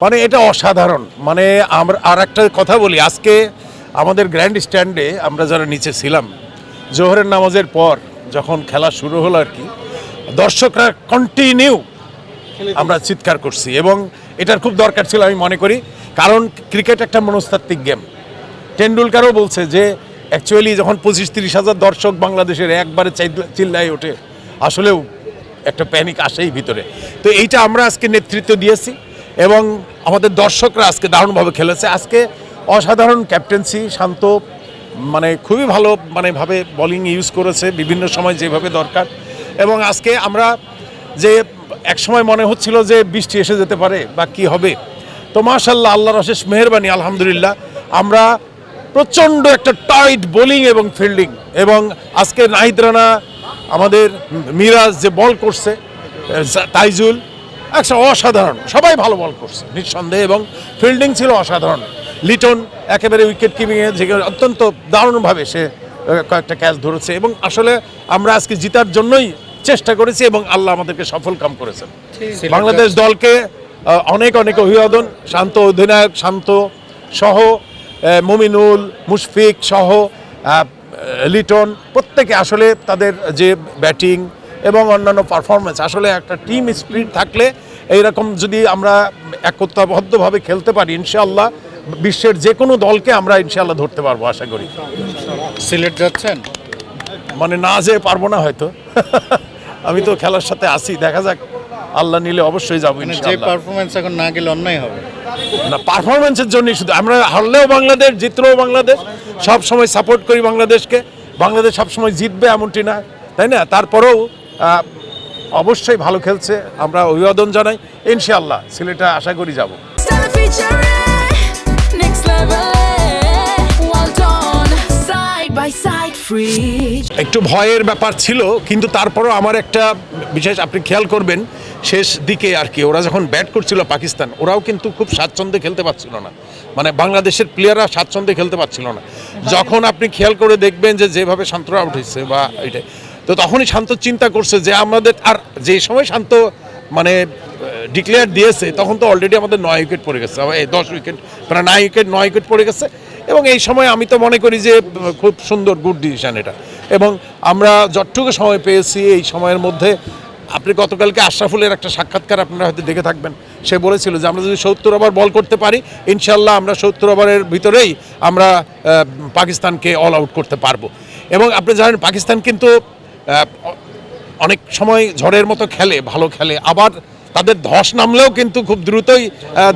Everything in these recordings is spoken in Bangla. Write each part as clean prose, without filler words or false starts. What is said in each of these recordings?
মানে এটা অসাধারণ। মানে আমরা আর একটা কথা বলি, আজকে আমাদের গ্র্যান্ড স্ট্যান্ডে আমরা যারা নিচে ছিলাম, জোহরের নামাজের পর যখন খেলা শুরু হলো আর কি, দর্শকরা কন্টিনিউ আমরা চিৎকার করছি এবং এটার খুব দরকার ছিল আমি মনে করি, কারণ ক্রিকেট একটা মনস্তাত্ত্বিক গেম। টেন্ডুলকারও বলছে যে অ্যাকচুয়ালি যখন 25-30 হাজার দর্শক বাংলাদেশের একবারে চিল্লায় ওঠে, আসলেও একটা প্যানিক আসেই ভিতরে। তো এইটা আমরা আজকে নেতৃত্ব দিয়েছি এবং আমাদের দর্শকরা আজকে দারুণভাবে খেলেছে। আজকে অসাধারণ ক্যাপ্টেন্সি, শান্ত, মানে খুবই ভালো ভাবে বোলিং ইউজ করেছে বিভিন্ন সময় যেভাবে দরকার। এবং আজকে আমরা যে এক সময় মনে হচ্ছিল যে বৃষ্টি এসে যেতে পারে বা কি হবে, তো মাশাআল্লাহ আল্লাহর অশেষ মেহেরবানি, আলহামদুলিল্লাহ আমরা প্রচণ্ড একটা টাইট বোলিং এবং ফিল্ডিং, এবং আজকে নাহিদ রানা, আমাদের মিরাজ যে বল করছে, তাইজুল একটা অসাধারণ, সবাই ভালো বল করছে নিঃসন্দেহে, এবং ফিল্ডিং ছিল অসাধারণ। লিটন একেবারে উইকেট কিপিংয়ে যে অত্যন্ত দারুণভাবে সে কয়েকটা ক্যাচ ধরেছে, এবং আসলে আমরা আজকে জিতার জন্যই চেষ্টা করেছি এবং আল্লাহ আমাদেরকে সফল কাম করেছেন। বাংলাদেশ দলকে অনেক অনেক অভিবাদন। শান্ত অধিনায়ক, শান্ত সহ মুমিনুল, মুশফিক সহ লিটন, প্রত্যেকে আসলে তাদের যে ব্যাটিং এবং অন্যান্য পারফরমেন্স, আসলে একটা টিম স্পিরিট থাকলে এইরকম যদি আমরা একতাবদ্ধভাবে খেলতে পারি, ইনশাআল্লাহ বিশ্বের যে কোনো দলকে আমরা ইনশাআল্লাহ ধরতে পারবো আশা করি। সিলেট যাচ্ছেন? মানে না যেয়ে পারবো না হয়তো আমি তো খেলার সাথে আসি, দেখা যাক, আল্লাহ নিলে অবশ্যই যাবো যে ইনশাআল্লাহ। পারফরমেন্স এখন না গেলে অন্যায় হবে না, পারফরমেন্সের জন্যই শুধু আমরা হারলেও বাংলাদেশ, জিতলেও বাংলাদেশ, সব সময় সাপোর্ট করি বাংলাদেশকে। বাংলাদেশ সবসময় জিতবে এমনটি না, তাই না? তারপরেও অবশ্যই ভালো খেলছে, আমরা অভিবাদন জানাই। ইনশাআল্লাহ সিলেটে আশা করি যাব। একটু ভয়ের ব্যাপার ছিল, কিন্তু তারপরও আমার একটা বিশেষ, আপনি খেয়াল করবেন শেষ দিকে আর কি, ওরা যখন ব্যাট করছিল পাকিস্তান, ওরাও কিন্তু খুব স্বাচ্ছন্দ্যে খেলতে পারছিল না, মানে বাংলাদেশের প্লেয়াররা স্বাচ্ছন্দ্যে খেলতে পারছিল না। যখন আপনি খেয়াল করে দেখবেন যে যেভাবে শান্তরা আউট হয়েছে বা এটা, তো তখনই শান্ত চিন্তা করছে যে আমাদের, আর যে সময় শান্ত মানে ডিক্লেয়ার দিয়েছে তখন তো অলরেডি আমাদের 9 উইকেট পড়ে গেছে, 10 উইকেট, মানে 9 উইকেট পড়ে গেছে। এবং এই সময় আমি তো মনে করি যে খুব সুন্দর, গুড ডিসিশন এটা। এবং আমরা যতটুকু সময় পেয়েছি এই সময়ের মধ্যে, আপনি গতকালকে আশরাফুলের একটা সাক্ষাৎকার আপনারা হয়তো দেখে থাকবেন, সে বলেছিল যে আমরা যদি 70 ওভার বল করতে পারি, ইনশাল্লাহ আমরা 70 ওভারের ভিতরেই আমরা পাকিস্তানকে অল আউট করতে পারবো। এবং আপনি জানেন পাকিস্তান কিন্তু অনেক সময় ঝড়ের মতো খেলে, ভালো খেলে, আবার তাদের ধস নামলেও কিন্তু খুব দ্রুতই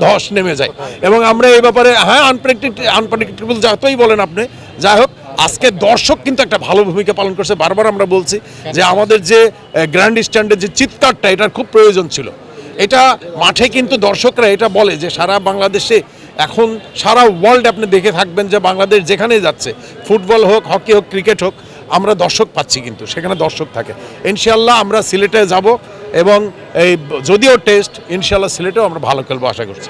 ধস নেমে যায়। এবং আমরা এই ব্যাপারে আনপ্রেডিক্টেবল যতই বলেন আপনি, যাই হোক আজকে দর্শক কিন্তু একটা ভালো ভূমিকা পালন করছে। বারবার আমরা বলছি যে আমাদের যে গ্র্যান্ড স্ট্যান্ডের যে চিৎকারটা, এটার খুব প্রয়োজন ছিল। এটা মাঠে কিন্তু দর্শকরা এটা বলে যে সারা বাংলাদেশে, এখন সারা ওয়ার্ল্ড আপনি দেখে থাকবেন যে বাংলাদেশ যেখানেই যাচ্ছে, ফুটবল হোক, হকি হোক, ক্রিকেট হোক, আমরা দর্শক পাচ্ছি, কিন্তু সেখানে দর্শক থাকে। ইনশাআল্লাহ আমরা সিলেটে যাব এবং এই যদিও টেস্ট, ইনশাআল্লাহ সিলেটেও আমরা ভালো খেলবো আশা করছি।